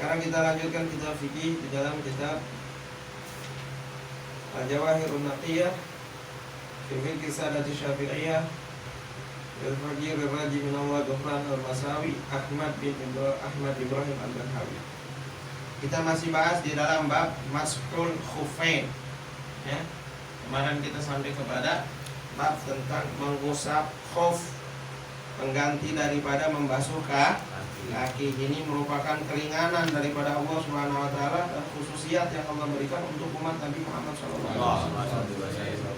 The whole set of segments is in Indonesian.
Sekarang kita lanjutkan kitab fikih di dalam kitab Al-Jawahirun Naqiyah fi fiqh Sadati Syafi'iyah Al-Faqih Ar-Raji min Allah Ghufran Al-Masawi Ahmad Ibrahim Al-Banhawi. Kita masih bahas di dalam bab Mas'ul Khufain ya. Kemarin kita sampai kepada bab tentang mengusap khuf, pengganti daripada membasuh kaki. Ini merupakan keringanan daripada Allah Subhanahu wa taala dan khususiat yang Allah berikan untuk umat Nabi Muhammad sallallahu alaihi wasallam.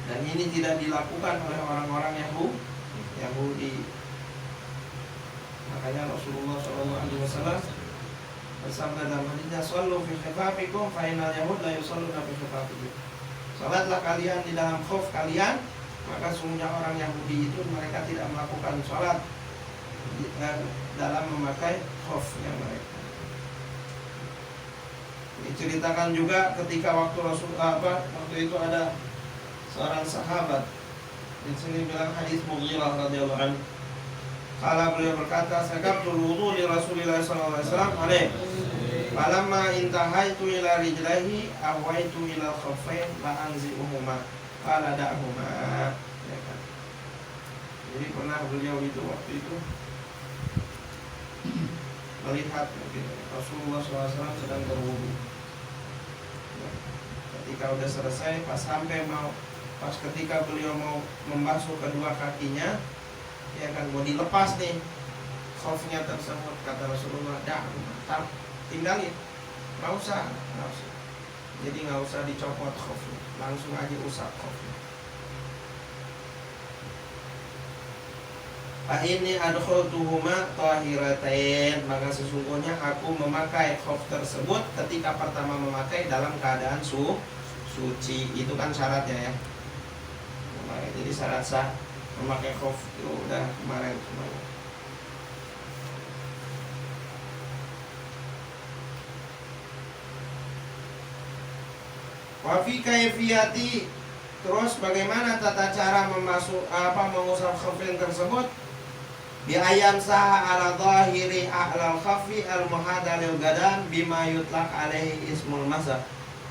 Dan ini tidak dilakukan oleh orang-orang Yahudi. Makanya Rasulullah sallallahu alaihi wasallam bersabda dalam hadisnya, "Shallu fi khifafikum fa innal yahud la yusalluna fi khifafikum." Salatlah kalian di dalam khuf kalian, maka sungguhnya orang Yahudi itu mereka tidak melakukan salat dalam memakai khufnya mereka. Diceritakan juga ketika waktu itu ada seorang sahabat, di sini bilang hadis Mughirah radhiyallahu anhu. Kala beliau berkata, "Sakabtul wudu li Rasulillah sallallahu alaihi wasallam alaih. Falamma intahaitu ila rijlaihi ahwaitu ila khuffain la anzi'uhuma. Qala da'huma." Ya kan? Jadi pernah beliau itu waktu itu melihat Rasulullah SAW sedang berwudu. Ketika udah selesai, pas ketika beliau mau membasuh kedua kakinya, ya kan, mau dilepas nih khufnya tersebut, kata Rasulullah, tinggalin, nggak usah. Jadi nggak usah dicopot khufnya, langsung aja usap khufnya. Fa inni adkhultuhuma tahiratain, maka sesungguhnya aku memakai khuf tersebut ketika pertama memakai dalam keadaan suci. Itu kan syaratnya ya. Jadi syarat sah memakai khuf itu udah kemarin semuanya. Wa fi kaifiyati, terus bagaimana tata cara mengusap khufin tersebut? Bi ayam sah ala zahiri a'lal khafi al muhadalil gadan bima yutlaq alaihi ismul masa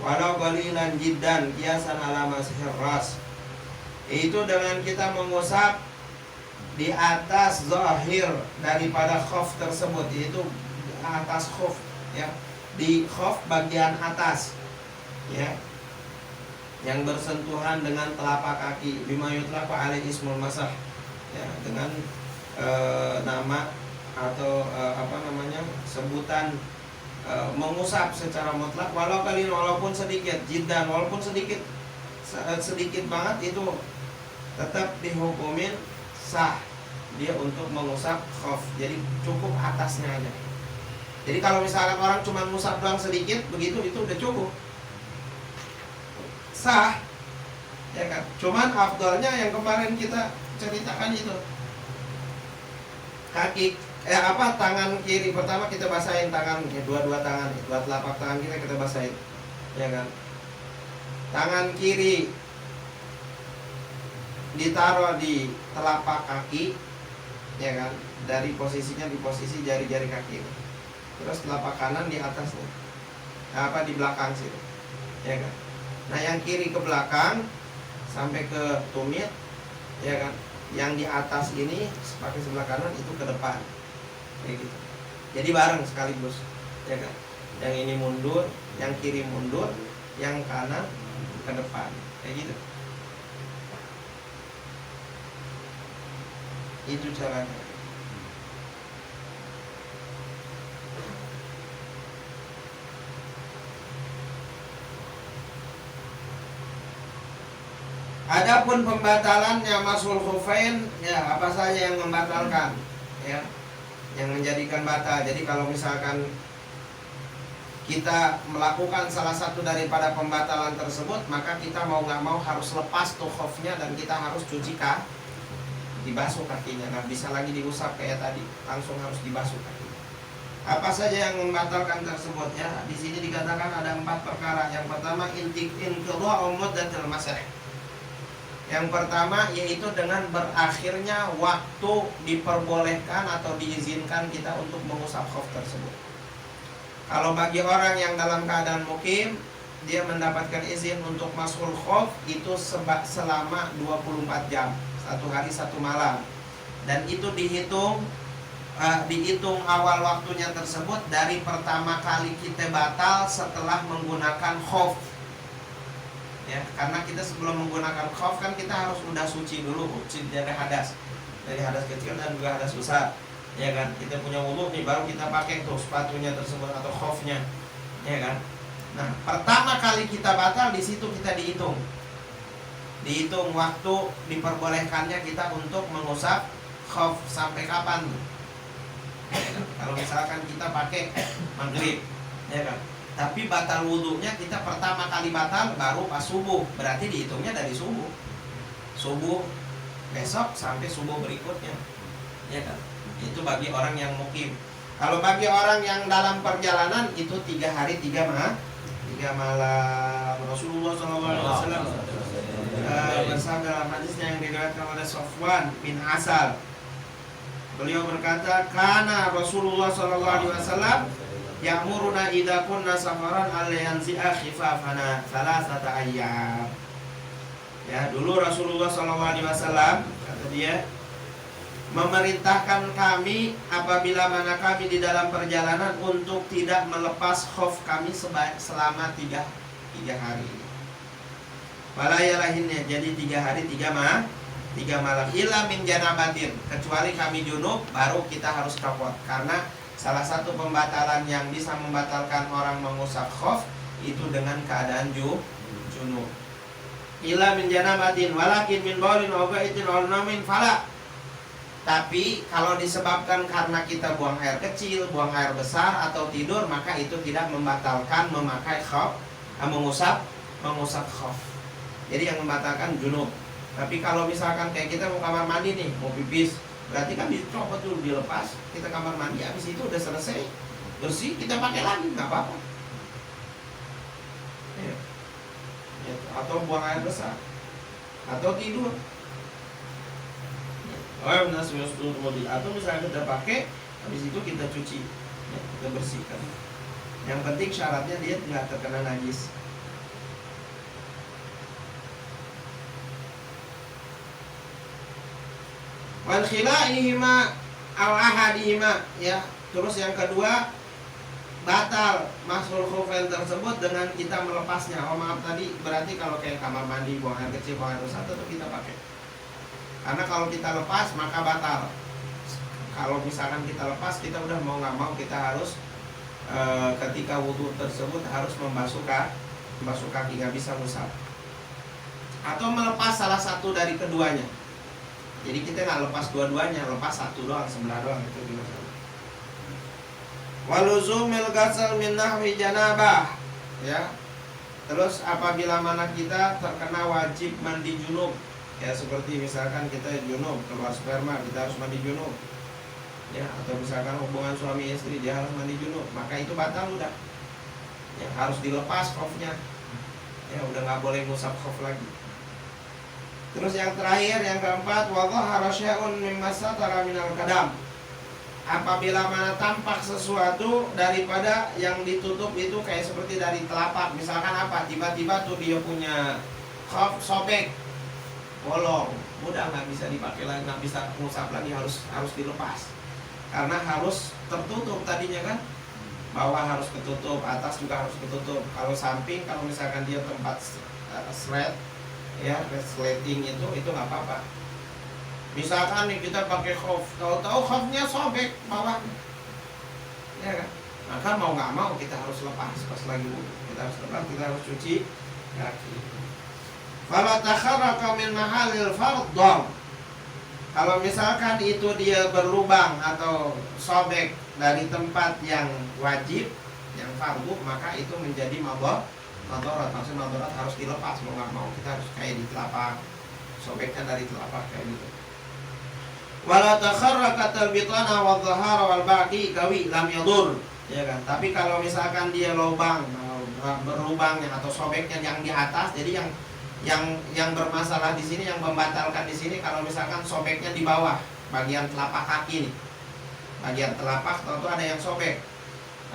walau qalilan jiddan qiyasan ala masihir ras. Itu dengan kita mengusap di atas zahir daripada khuf tersebut, yaitu atas khuf ya, di khuf bagian atas ya, yang bersentuhan dengan telapak kaki, bima yutlaq alaihi ismul masah ya, dengan nama atau sebutan mengusap secara mutlak, walaupun sedikit, jiddan, walaupun sedikit banget, itu tetap dihukumin sah dia untuk mengusap khuf. Jadi cukup atasnya aja. Jadi kalau misalkan orang cuma mengusap doang sedikit begitu, itu udah cukup sah ya kan. Cuman afdalnya yang kemarin kita ceritakan itu, tangan kiri pertama kita basahin tangan, dua tangan, dua telapak tangan kita basahin ya kan. Tangan kiri ditaruh di telapak kaki ya kan, dari posisinya di posisi jari-jari kaki. Terus telapak kanan di atasnya, di belakang situ ya kan. Nah yang kiri ke belakang sampai ke tumit ya kan. Yang di atas ini pakai sebelah kanan, itu ke depan kayak gitu. Jadi bareng sekaligus ya kan. Yang ini mundur, yang kiri mundur, yang kanan ke depan kayak gitu. Itu caranya. Adapun pembatalannya masul khufain ya, apa saja yang membatalkan ya, yang menjadikan batal. Jadi kalau misalkan kita melakukan salah satu daripada pembatalan tersebut, maka kita mau nggak mau harus lepas tuh khufnya dan kita harus cuci dibasuh kakinya. Nggak bisa lagi diusap kayak tadi, langsung harus dibasuh kakinya. Apa saja yang membatalkan tersebut ya? Di sini dikatakan ada 4 perkara. Yang pertama, inqidha muddatil masah Yang pertama yaitu dengan berakhirnya waktu diperbolehkan atau diizinkan kita untuk mengusap khuf tersebut. Kalau bagi orang yang dalam keadaan mukim, dia mendapatkan izin untuk mashul khuf itu selama 24 jam, 1 hari 1 malam. Dan itu dihitung awal waktunya tersebut dari pertama kali kita batal setelah menggunakan khuf. Ya, karena kita sebelum menggunakan khuf kan kita harus udah suci dulu, suci dari hadas kecil dan juga hadas besar. Ya kan, kita punya wudu nih baru kita pakai tuh sepatunya tersebut atau khufnya. Ya kan? Nah, pertama kali kita batal di situ kita dihitung waktu diperbolehkannya kita untuk mengusap khuf sampai kapan tuh. Ya kan? Kalau misalkan kita pakai maghrib, ya kan? Tapi batal wudhunya kita pertama kali batal baru pas subuh. Berarti dihitungnya dari subuh besok sampai subuh berikutnya. Ya kan? Itu bagi orang yang mukim. Kalau bagi orang yang dalam perjalanan itu 3 hari 3 malam. Rasulullah SAW bersabda dalam hadisnya yang diriwayatkan oleh Sofwan bin Asal. Beliau berkata, "Kana Rasulullah SAW ya'muruna idza kunna safaran alla yanzi'a khifafana salasata ayyam." Ya, dulu Rasulullah SAW kata dia memerintahkan kami apabila mana kami di dalam perjalanan untuk tidak melepas khuf kami selama 3 hari. Walayalahinnya jadi 3 hari 3 malam. Illa min janabatin, kecuali kami junub baru kita harus copot. Karena salah satu pembatalan yang bisa membatalkan orang mengusap khuf itu dengan keadaan junub. Illa min janabatin walakin min baulin aw gaitin aw namin fala. Tapi kalau disebabkan karena kita buang air kecil, buang air besar atau tidur, maka itu tidak membatalkan memakai khuf, mengusap khuf. Jadi yang membatalkan junub. Tapi kalau misalkan kayak kita mau kamar mandi nih, mau pipis, berarti kan dicopot dulu, dilepas, kita kamar mandi, habis itu udah selesai, bersih, kita pakai lagi, nggak apa-apa. Ya. Ya. Atau buang air besar, atau tidur. Atau misalnya kita pakai, habis itu kita cuci, ya, kita bersihkan. Yang penting syaratnya dia nggak terkena najis. Wal khila'ihima aw ahadihima, ya. Terus yang kedua, batal mashul khufain tersebut dengan kita melepasnya. Oh maaf tadi, berarti kalau kayak kamar mandi, buang air kecil, buang air besar tetap kita pakai. Karena kalau kita lepas maka batal. Kalau misalkan kita lepas, kita udah mau nggak mau kita harus ketika wudhu tersebut harus membasuh kaki, nggak bisa ngusap. Atau melepas salah satu dari keduanya. Jadi kita nggak lepas dua-duanya, lepas satu doang, sebelah doang itu gimana? Waluzumil ghasal min nahwi janabah, ya. Terus apabila mana kita terkena wajib mandi junub, ya seperti misalkan kita junub keluar sperma, kita harus mandi junub, ya. Atau misalkan hubungan suami istri dia harus mandi junub, maka itu batal udah. Ya harus dilepas khufnya, ya udah nggak boleh ngusap khuf lagi. Terus yang terakhir, yang keempat, wa dhahara syai'un mimma satara minal kadam. Apabila mana tampak sesuatu daripada yang ditutup itu kayak seperti dari telapak, misalkan apa? Tiba-tiba tuh dia punya khuf sobek, bolong, udah nggak bisa dipakai lagi, nggak bisa ngusap lagi, harus dilepas. Karena harus tertutup tadinya kan, bawah harus ketutup, atas juga harus ketutup. Kalau samping, kalau misalkan dia tempat thread, ya resleting itu nggak apa-apa. Misalkan nih kita pakai khuf, tahu-tahu khufnya sobek bawah, ya kan? Maka mau nggak mau kita harus lepas pas lagi wudhu. Kita harus cuci kaki. Fala takharraka min mahalil fardh. Kalau misalkan itu dia berlubang atau sobek dari tempat yang wajib, yang fardu, maka itu menjadi madarat. Maksudnya madarat harus dilepas, mau nggak mau kita harus kayak di telapak, sobeknya dari telapak kayak gitu. Wala takharraka talbitana wa dhahara wal baqi kawi lam yadur, ya kan? Tapi kalau misalkan dia lubang, berlubangnya atau sobeknya yang di atas, jadi Yang bermasalah di sini, yang membatalkan di sini kalau misalkan sobeknya di bawah bagian telapak kaki nih, bagian telapak atau ada yang sobek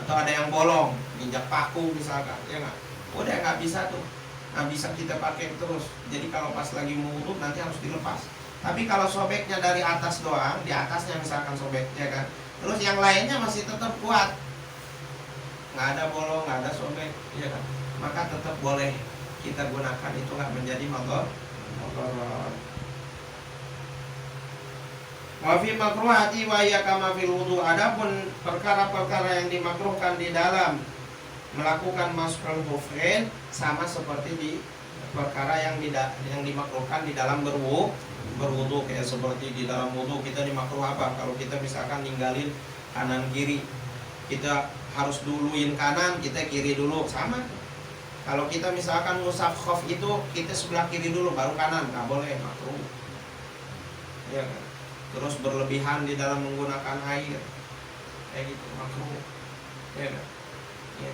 atau ada yang bolong, injak paku misalkan, ya nggak, udah nggak bisa tuh, nggak bisa kita pakai terus. Jadi kalau pas lagi mau wudhu nanti harus dilepas. Tapi kalau sobeknya dari atas doang, di atasnya misalkan sobek, ya kan, terus yang lainnya masih tetap kuat, nggak ada bolong, nggak ada sobek, ya kan, maka tetap boleh kita gunakan, itu nggak menjadi motor. Wa fi makruhati wa hiya kama fil wudu. Adapun perkara-perkara yang dimakruhkan di dalam melakukan maskhul khufain sama seperti di perkara yang dimakruhkan di dalam berwudu, kayak seperti di dalam wudu kita dimakruh apa? Kalau kita misalkan ninggalin kanan kiri, kita harus duluin kanan, kita kiri dulu, sama. Kalau kita misalkan ngusap khuf itu kita sebelah kiri dulu baru kanan, nggak boleh, makruh. Ya kan? Terus berlebihan di dalam menggunakan air, kayak gitu, makruh. Ya kan? Ya.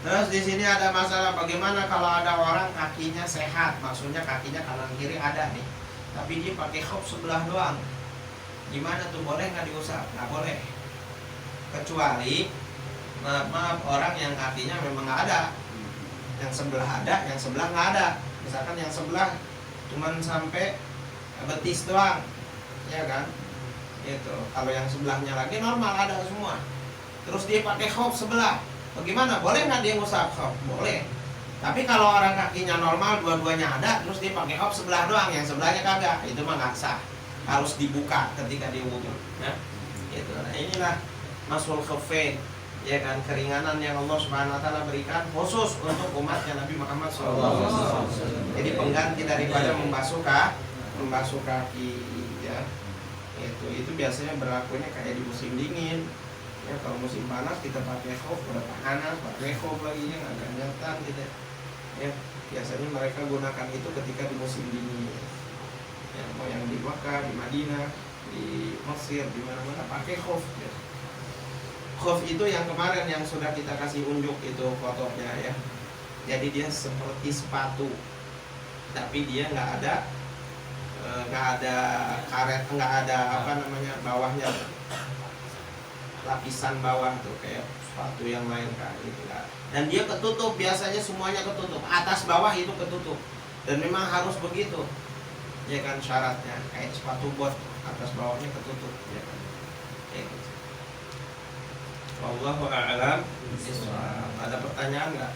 Terus di sini ada masalah, bagaimana kalau ada orang kakinya sehat, maksudnya kakinya kanan kiri ada nih, tapi dia pakai khuf sebelah doang, gimana tuh, boleh nggak diusap? Nggak boleh, kecuali maaf orang yang kakinya memang nggak ada, yang sebelah ada, yang sebelah nggak ada. Misalkan yang sebelah cuman sampai betis doang, ya kan? Itu kalau yang sebelahnya lagi normal ada semua. Terus dia pakai khuf sebelah, bagaimana? Boleh nggak dia ngusap khuf? Boleh. Tapi kalau orang kakinya normal, dua-duanya ada, terus dia pakai khuf sebelah doang, yang sebelahnya kagak, itu mah nggak sah. Harus dibuka ketika dia wudu. Ya? Gitu. Nah, inilah maskhul khufain, ya kan, keringanan yang Allah Subhanahu Wa Taala berikan khusus untuk umatnya Nabi Muhammad SAW. Jadi pengganti daripada membasuh kaki, ya. Itu biasanya berlakunya kayak di musim dingin. Ya, kalau musim panas kita pakai khuf, udah panas, pakai khuf lagi yang agak nyetan gitu. Ya, biasanya mereka gunakan itu ketika di musim dingin. Ya, mau yang di Makkah, di Madinah, di Mesir, di mana-mana pakai khuf. Ya. Khuf itu yang kemarin yang sudah kita kasih unjuk itu fotonya, ya. Jadi dia seperti sepatu, tapi dia nggak ada karet, nggak ada bawahnya, lapisan bawah tuh kayak sepatu yang lain kan gitu kan. Dan dia ketutup, biasanya semuanya ketutup, atas bawah itu ketutup, dan memang harus begitu, ya kan, syaratnya kayak sepatu bot, atas bawahnya ketutup, ya kan. Gitu. Wallahu a'lam bishawab. Ada pertanyaan nggak?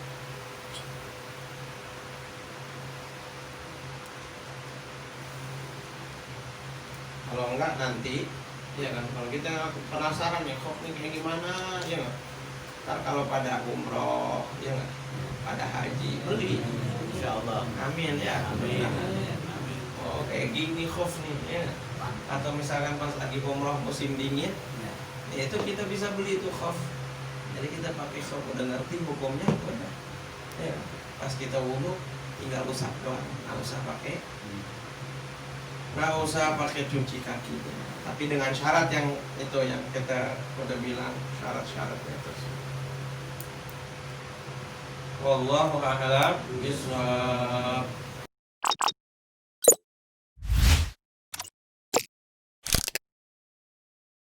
Kalau enggak nanti, ya kan, kalau kita penasaran ya khuf ini kayak gimana, ya nggak, ntar kalau pada umroh, ya nggak, pada haji beli, insyaallah, amin ya, amin. Oh kayak gini khuf nih, ya nggak? Atau misalkan pas lagi umroh musim dingin, ya itu kita bisa beli itu khuf. Jadi kita pakai khuf, udah ngerti hukumnya, udah, ya, pas kita wudu tinggal usap doang, nggak usah pakai cuci kaki, tapi dengan syarat yang itu yang kita udah bilang, syarat-syaratnya terus. Wallahu a'lam bishawab.